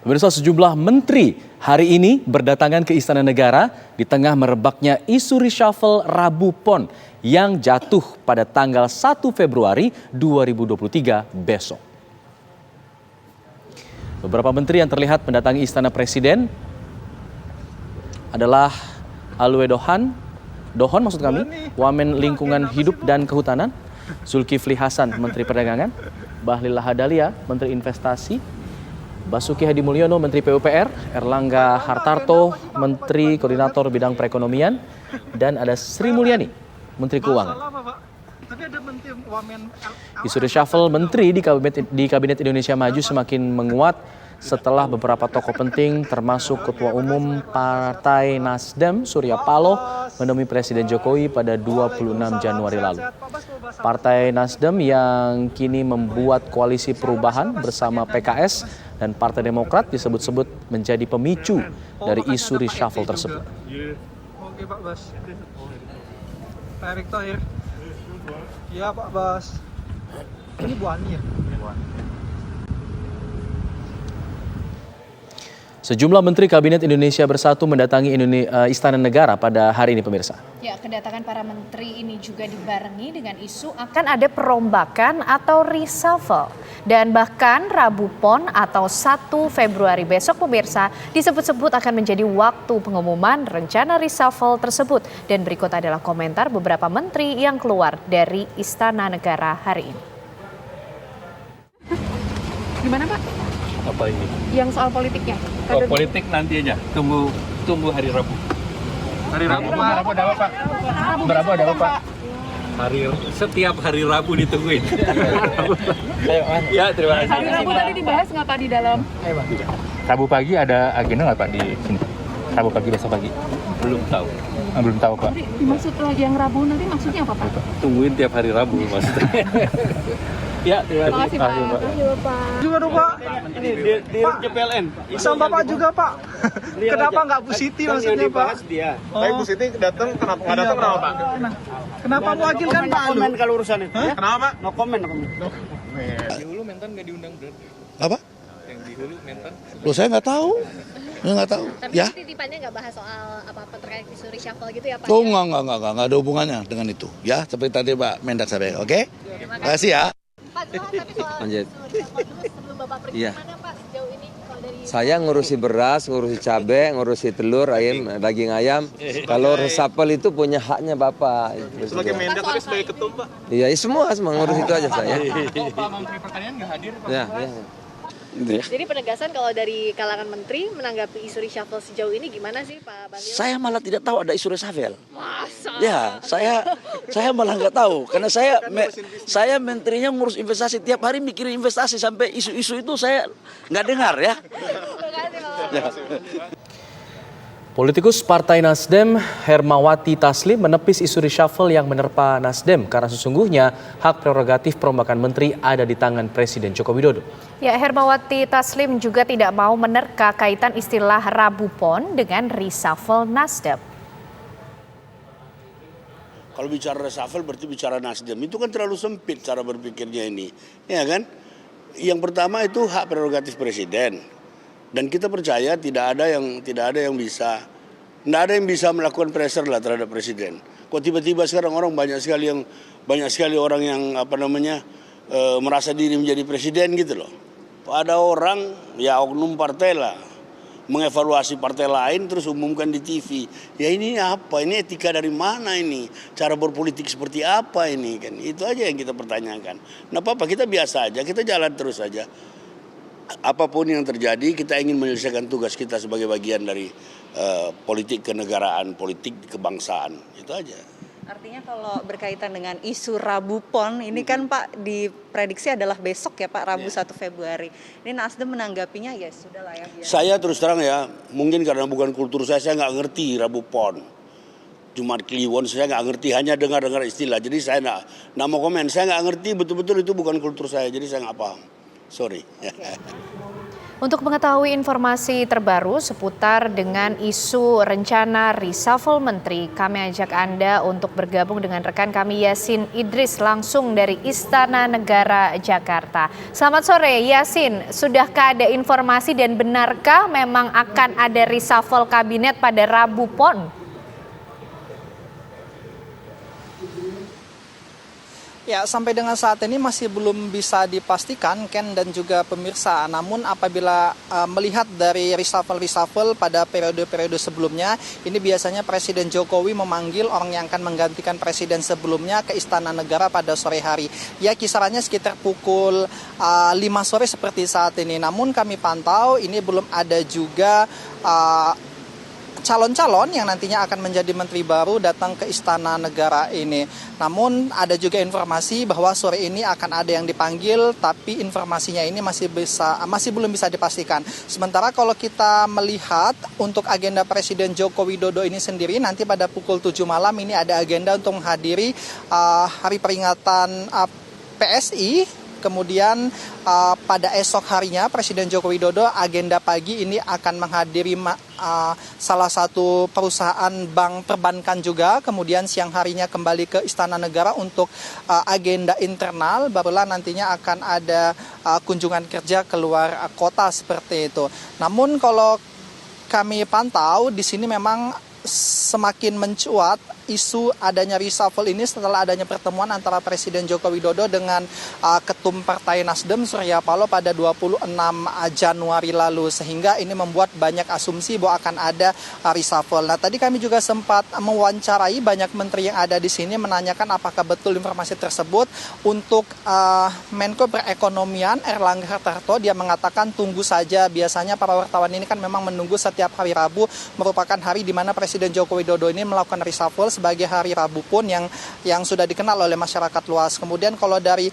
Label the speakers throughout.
Speaker 1: Pemirsa, sejumlah menteri hari ini berdatangan ke Istana Negara di tengah merebaknya isu reshuffle Rabu Pon yang jatuh pada tanggal 1 Februari 2023 besok. Beberapa menteri yang terlihat mendatangi Istana Presiden adalah Alwe Dohon maksud kami, Wamen Lingkungan Hidup dan Kehutanan, Zulkifli Hasan, Menteri Perdagangan, Bahlil Lahadalia, Menteri Investasi, Basuki Hadi Mulyono, Menteri PUPR, Erlangga Hartarto, Menteri Koordinator Bidang Perekonomian, dan ada Sri Mulyani, Menteri Keuangan. Isu reshuffle menteri di Kabinet Indonesia Maju semakin menguat setelah beberapa tokoh penting termasuk Ketua Umum Partai Nasdem Surya Paloh menemui Presiden Jokowi pada 26 Januari lalu. Partai Nasdem yang kini membuat koalisi perubahan bersama PKS dan Partai Demokrat disebut-sebut menjadi pemicu dari isu reshuffle tersebut.
Speaker 2: Oke Pak Bas. Pak Erick Thohir. Iya Pak Bas. Ini Bu Ani ya?
Speaker 1: Sejumlah menteri Kabinet Indonesia Bersatu mendatangi Istana Negara pada hari ini, pemirsa.
Speaker 3: Ya, kedatangan para menteri ini juga dibarengi dengan isu akan ada perombakan atau reshuffle. Dan bahkan Rabu Pon atau 1 Februari besok, pemirsa, disebut-sebut akan menjadi waktu pengumuman rencana reshuffle tersebut. Dan berikut adalah komentar beberapa menteri yang keluar dari Istana Negara hari ini.
Speaker 4: Gimana Pak?
Speaker 5: Apa ini?
Speaker 4: Yang soal politiknya?
Speaker 5: Oh, politik nanti aja. Tunggu hari Rabu.
Speaker 2: Hari Rabu Pak. Rabu ada apa Pak?
Speaker 5: Rabu ada apa Pak? Setiap hari Rabu ditungguin. Ya, terima kasih.
Speaker 4: Hari Rabu tadi dibahas nggak Pak di dalam?
Speaker 6: Rabu pagi ada agenda nggak Pak di sini? Rabu pagi, besok pagi?
Speaker 5: Belum tahu.
Speaker 6: Belum tahu Pak.
Speaker 4: Nanti dimaksud yang Rabu nanti maksudnya apa Pak?
Speaker 5: Tungguin tiap hari Rabu maksudnya. Ya, terima kasih.
Speaker 4: Terima kasih Pak.
Speaker 2: Juga dong Pak.
Speaker 5: Ini di JPLN.
Speaker 2: Sama Bapak juga Pak. Kenapa nggak Bu Siti maksudnya Pak?
Speaker 5: Dia.
Speaker 2: Tapi Bu Siti datang kenapa nggak datang kenapa Pak? Kenapa mewakilkan Pak Lu?
Speaker 5: Komen kalau urusan itu.
Speaker 2: Kenapa Pak?
Speaker 5: No comment.
Speaker 7: Di Hulu Mentan nggak diundang berarti?
Speaker 8: Apa?
Speaker 7: Yang di Hulu Mentan?
Speaker 8: Loh saya nggak tahu. Saya nggak tahu.
Speaker 9: Tapi
Speaker 8: Ya?
Speaker 9: titipannya nggak bahas soal apa-apa terkait isu reshuffle gitu ya Pak?
Speaker 8: Oh nggak ada hubungannya dengan itu. Ya seperti tadi Pak Mendak sampaikan. Oke? Terima kasih ya.
Speaker 9: Pak, tapi soal isu reshuffle dulu sebelum Bapak pergi mana Pak sejauh ini? Kalau dari
Speaker 10: Saya ngurusi beras, ngurusi cabai, ngurusi telur, ayam, daging ayam. Kalau reshuffle itu punya haknya Bapak.
Speaker 2: Sebagai Mendak tapi sebagai ketum Pak.
Speaker 10: Iya, semua ngurus itu aja saya.
Speaker 7: Pak Menteri Pertanian nggak hadir Pak?
Speaker 10: Ya.
Speaker 9: Jadi penegasan kalau dari kalangan menteri menanggapi isu reshuffle sejauh ini gimana sih Pak Bahlil?
Speaker 8: Saya malah tidak tahu ada isu reshuffle.
Speaker 9: Masa?
Speaker 8: Ya, saya malah nggak tahu karena saya menterinya ngurus investasi tiap hari mikirin investasi sampai isu-isu itu saya nggak dengar ya.
Speaker 9: Terima kasih Pak.
Speaker 1: Politikus Partai Nasdem Hermawati Taslim menepis isu reshuffle yang menerpa Nasdem karena sesungguhnya hak prerogatif perombakan menteri ada di tangan Presiden Joko Widodo.
Speaker 3: Ya, Hermawati Taslim juga tidak mau menerka kaitan istilah Rabu Pon dengan reshuffle Nasdem.
Speaker 11: Kalau bicara reshuffle berarti bicara Nasdem. Itu kan terlalu sempit cara berpikirnya ini. Ya kan? Yang pertama itu hak prerogatif Presiden. Dan kita percaya tidak ada yang bisa melakukan pressure lah terhadap Presiden. Kok tiba-tiba sekarang banyak sekali orang yang merasa diri menjadi presiden gitu loh. Ada orang ya oknum partai lah mengevaluasi partai lain terus umumkan di TV. Ya ini apa? Ini etika dari mana ini? Cara berpolitik seperti apa ini kan? Itu aja yang kita pertanyakan. Nah, apa kita biasa aja, kita jalan terus aja. Apapun yang terjadi, kita ingin menyelesaikan tugas kita sebagai bagian dari politik kenegaraan, politik kebangsaan. Itu aja.
Speaker 12: Artinya kalau berkaitan dengan isu Rabu Pon, ini kan Pak diprediksi adalah besok ya Pak, Rabu 1 Februari. Ini Nasdem menanggapinya ya sudah lah ya.
Speaker 11: Saya terus terang ya, mungkin karena bukan kultur saya nggak ngerti Rabu Pon. Jumat Kliwon saya nggak ngerti, hanya dengar-dengar istilah. Jadi saya nggak mau komen, saya nggak ngerti betul-betul itu bukan kultur saya, jadi saya nggak paham. Sorry.
Speaker 3: Untuk mengetahui informasi terbaru seputar dengan isu rencana reshuffle menteri, kami ajak Anda untuk bergabung dengan rekan kami Yasin Idris langsung dari Istana Negara Jakarta. Selamat sore Yasin, sudahkah ada informasi dan benarkah memang akan ada reshuffle kabinet pada Rabu Pon?
Speaker 2: Ya, sampai dengan saat ini masih belum bisa dipastikan, Ken dan juga pemirsa. Namun apabila melihat dari reshuffle pada periode-periode sebelumnya, ini biasanya Presiden Jokowi memanggil orang yang akan menggantikan presiden sebelumnya ke Istana Negara pada sore hari. Ya, kisarannya sekitar pukul 5 sore seperti saat ini. Namun kami pantau ini belum ada juga calon-calon yang nantinya akan menjadi menteri baru datang ke Istana Negara ini. Namun ada juga informasi bahwa sore ini akan ada yang dipanggil, tapi informasinya ini masih belum bisa dipastikan. Sementara kalau kita melihat untuk agenda Presiden Joko Widodo ini sendiri, nanti pada pukul 7 malam ini ada agenda untuk menghadiri hari peringatan PSI. Kemudian pada esok harinya Presiden Joko Widodo agenda pagi ini akan menghadiri salah satu perusahaan bank perbankan juga. Kemudian siang harinya kembali ke Istana Negara untuk agenda internal. Barulah nantinya akan ada kunjungan kerja keluar kota seperti itu. Namun kalau kami pantau di sini memang semakin mencuat isu adanya reshuffle ini setelah adanya pertemuan antara Presiden Joko Widodo dengan Ketum Partai Nasdem Surya Paloh pada 26 Januari lalu, sehingga ini membuat banyak asumsi bahwa akan ada reshuffle. Nah, tadi kami juga sempat mewawancarai banyak menteri yang ada di sini menanyakan apakah betul informasi tersebut. Untuk Menko Perekonomian Erlangga Hartarto, dia mengatakan tunggu saja. Biasanya para wartawan ini kan memang menunggu setiap hari Rabu merupakan hari di mana Presiden Joko Widodo ini melakukan reshuffle sebagai hari Rabu Pon yang sudah dikenal oleh masyarakat luas. Kemudian kalau dari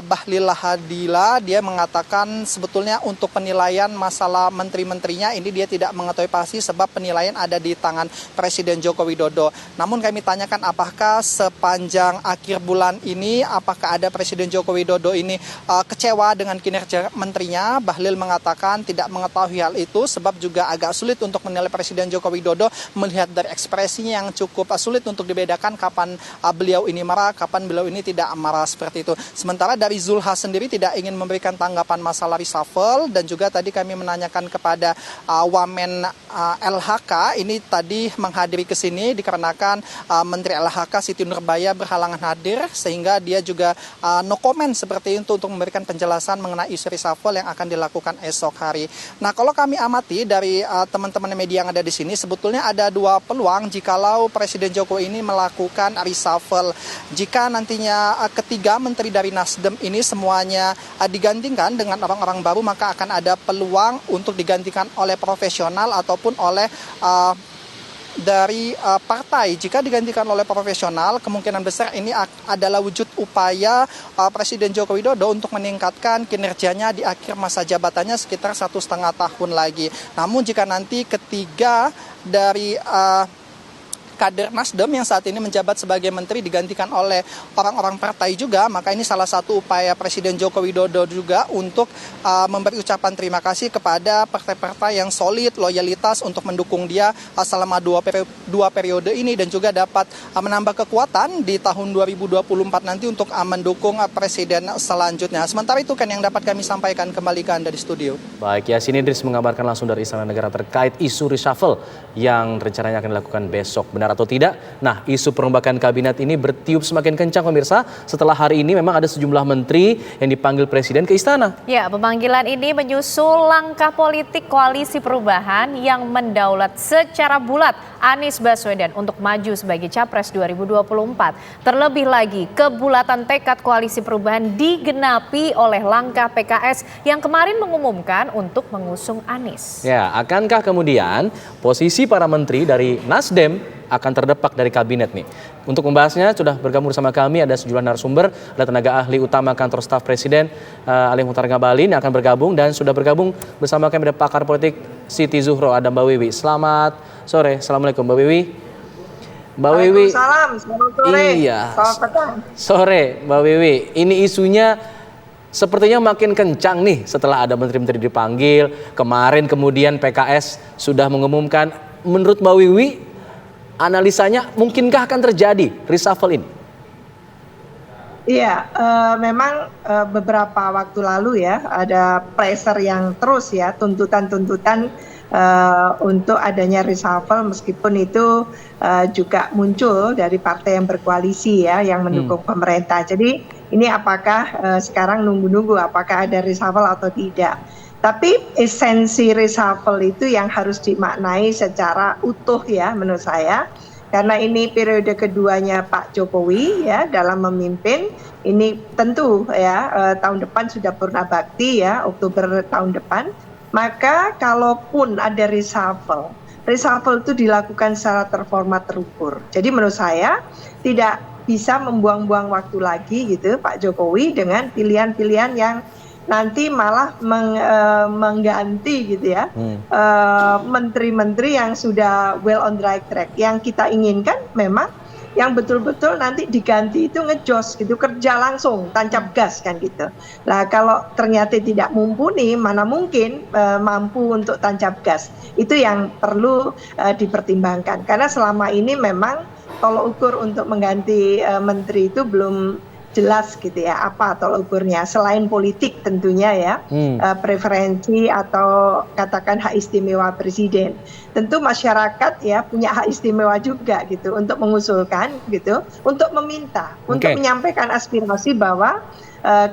Speaker 2: Bahlil Lahadila, dia mengatakan sebetulnya untuk penilaian masalah menteri-menterinya ini dia tidak mengetahui pasti sebab penilaian ada di tangan Presiden Joko Widodo. Namun kami tanyakan apakah sepanjang akhir bulan ini apakah ada Presiden Joko Widodo ini kecewa dengan kinerja menterinya. Bahlil mengatakan tidak mengetahui hal itu sebab juga agak sulit untuk menilai Presiden Joko Widodo melihat dari ekspresinya yang cukup sulit untuk dibedakan kapan beliau ini marah, kapan beliau ini tidak marah seperti itu. Sementara dari Zulhas sendiri tidak ingin memberikan tanggapan masalah reshuffle, dan juga tadi kami menanyakan kepada Wamen LHK ini tadi menghadiri ke sini dikarenakan Menteri LHK Siti Nurbaya berhalangan hadir, sehingga dia juga no comment seperti itu untuk memberikan penjelasan mengenai isu reshuffle yang akan dilakukan esok hari. Nah, kalau kami amati dari teman-teman media yang ada di sini, sebetulnya ada dua peluang jikalau Presiden Jokowi ini melakukan reshuffle. Jika nantinya ketiga menteri dari Nasdem ini semuanya digantikan dengan orang-orang baru, maka akan ada peluang untuk digantikan oleh profesional ataupun oleh dari partai. Jika digantikan oleh profesional, kemungkinan besar ini adalah wujud upaya Presiden Joko Widodo untuk meningkatkan kinerjanya di akhir masa jabatannya sekitar 1,5 tahun lagi. Namun jika nanti ketiga dari kader Nasdem yang saat ini menjabat sebagai menteri digantikan oleh orang-orang partai juga, maka ini salah satu upaya Presiden Joko Widodo juga untuk memberi ucapan terima kasih kepada partai-partai yang solid, loyalitas untuk mendukung dia selama dua periode ini, dan juga dapat menambah kekuatan di tahun 2024 nanti untuk mendukung presiden selanjutnya. Sementara itu kan yang dapat kami sampaikan, kembali ke Anda di studio.
Speaker 1: Baik, Yasin Idris mengabarkan langsung dari Istana Negara terkait isu reshuffle yang rencananya akan dilakukan besok. Benar atau tidak? Nah, isu perombakan kabinet ini bertiup semakin kencang pemirsa setelah hari ini memang ada sejumlah menteri yang dipanggil Presiden ke istana.
Speaker 3: Ya, pemanggilan ini menyusul langkah politik Koalisi Perubahan yang mendaulat secara bulat Anies Baswedan untuk maju sebagai Capres 2024. Terlebih lagi, kebulatan tekad Koalisi Perubahan digenapi oleh langkah PKS yang kemarin mengumumkan untuk mengusung Anies.
Speaker 1: Ya, akankah kemudian posisi para menteri dari Nasdem akan terdepak dari kabinet nih? Untuk membahasnya sudah bergabung bersama kami ada sejumlah narasumber, ada tenaga ahli utama kantor staf Presiden Ali Muhtar Ngabalin yang akan bergabung, dan sudah bergabung bersama kami ada pakar politik Siti Zuhro, ada Mbak Wiwi. Selamat sore, assalamualaikum Mbak Wiwi. Mbak Wiwi.
Speaker 13: Waalaikumsalam, selamat sore.
Speaker 1: Iya.
Speaker 13: Selamat petang.
Speaker 1: Sore Mbak Wiwi, ini isunya sepertinya makin kencang nih setelah ada menteri-menteri dipanggil. Kemarin kemudian PKS sudah mengumumkan. Menurut Mbak Wiwi, analisanya mungkinkah akan terjadi reshuffle ini?
Speaker 13: Iya, memang beberapa waktu lalu ya ada pressure yang terus ya, tuntutan-tuntutan untuk adanya reshuffle, meskipun itu juga muncul dari partai yang berkoalisi ya, yang mendukung pemerintah. Jadi ini apakah sekarang nunggu-nunggu apakah ada reshuffle atau tidak. Tapi esensi reshuffle itu yang harus dimaknai secara utuh ya menurut saya. Karena ini periode keduanya Pak Jokowi ya dalam memimpin, ini tentu ya tahun depan sudah purna bakti ya, Oktober tahun depan. Maka kalaupun ada reshuffle itu dilakukan secara terformat terukur. Jadi menurut saya tidak bisa membuang-buang waktu lagi gitu Pak Jokowi dengan pilihan-pilihan yang nanti malah mengganti gitu ya menteri-menteri yang sudah well on the right track. Yang kita inginkan memang yang betul-betul nanti diganti itu ngejos gitu, kerja langsung, tancap gas kan gitu. Nah kalau ternyata tidak mumpuni, mana mungkin mampu untuk tancap gas. Itu yang perlu dipertimbangkan. Karena selama ini memang tolok ukur untuk mengganti menteri itu belum jelas gitu ya, apa tolok ukurnya selain politik tentunya ya, preferensi atau katakan hak istimewa presiden. Tentu masyarakat ya punya hak istimewa juga gitu untuk mengusulkan gitu, untuk meminta, untuk menyampaikan aspirasi bahwa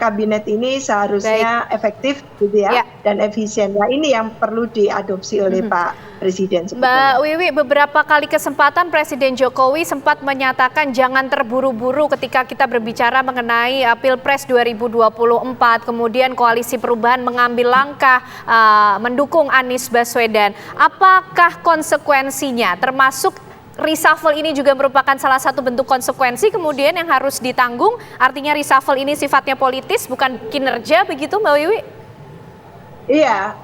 Speaker 13: kabinet ini seharusnya efektif gitu ya, dan efisien. Nah ini yang perlu diadopsi oleh Pak Presiden.
Speaker 3: Mbak Wiwi, beberapa kali kesempatan Presiden Jokowi sempat menyatakan jangan terburu-buru ketika kita berbicara mengenai Pilpres 2024. Kemudian Koalisi Perubahan mengambil langkah mendukung Anies Baswedan. Apakah konsekuensinya termasuk reshuffle ini juga merupakan salah satu bentuk konsekuensi kemudian yang harus ditanggung? Artinya reshuffle ini sifatnya politis bukan kinerja, begitu Mbak Wiwi?
Speaker 13: Iya,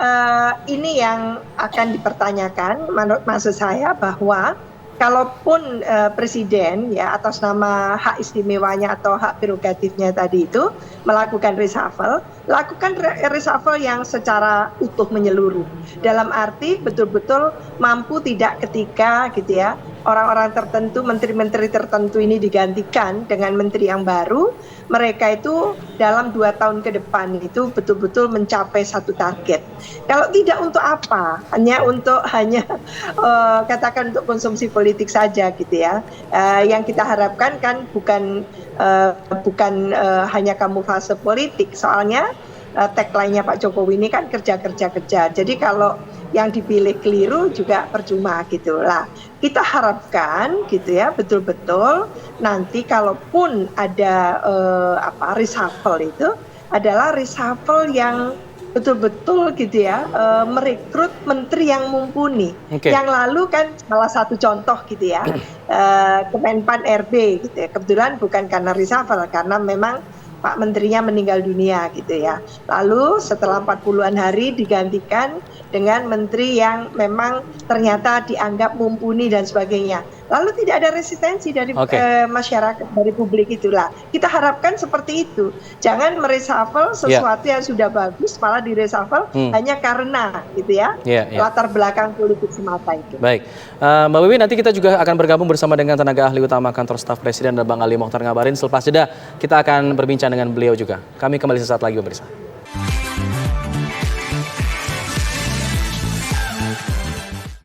Speaker 13: ini yang akan dipertanyakan menurut maksud saya, bahwa kalaupun presiden ya atas nama hak istimewanya atau hak prerogatifnya tadi itu melakukan reshuffle, lakukan reshuffle yang secara utuh menyeluruh. Dalam arti betul-betul mampu tidak ketika gitu ya orang-orang tertentu, menteri-menteri tertentu ini digantikan dengan menteri yang baru, mereka itu dalam 2 tahun ke depan itu betul-betul mencapai satu target. Kalau tidak untuk apa? Hanya katakan untuk konsumsi politik saja gitu ya. Yang kita harapkan kan bukan hanya kamuflase politik, soalnya tagline-nya Pak Jokowi ini kan kerja. Jadi kalau yang dipilih keliru juga percuma gitu lah. Kita harapkan gitu ya betul-betul nanti kalaupun ada reshuffle itu adalah reshuffle yang betul-betul gitu ya merekrut menteri yang mumpuni. Yang lalu kan salah satu contoh gitu ya Kemenpan RB gitu ya. Kebetulan bukan karena reshuffle, karena memang Pak Menterinya meninggal dunia gitu ya. Lalu setelah 40-an hari digantikan dengan menteri yang memang ternyata dianggap mumpuni dan sebagainya. Lalu tidak ada resistensi dari masyarakat, dari publik itulah. Kita harapkan seperti itu. Jangan mereshuffle sesuatu yang sudah bagus, malah direshuffle hanya karena gitu ya, latar belakang politik semata itu.
Speaker 1: Baik, Mbak Wiwi, nanti kita juga akan bergabung bersama dengan tenaga ahli utama kantor staf presiden dan Bang Ali Mokhtar Ngabalin. Selepas jeda kita akan berbincang dengan beliau juga. Kami kembali sesaat lagi pemirsa.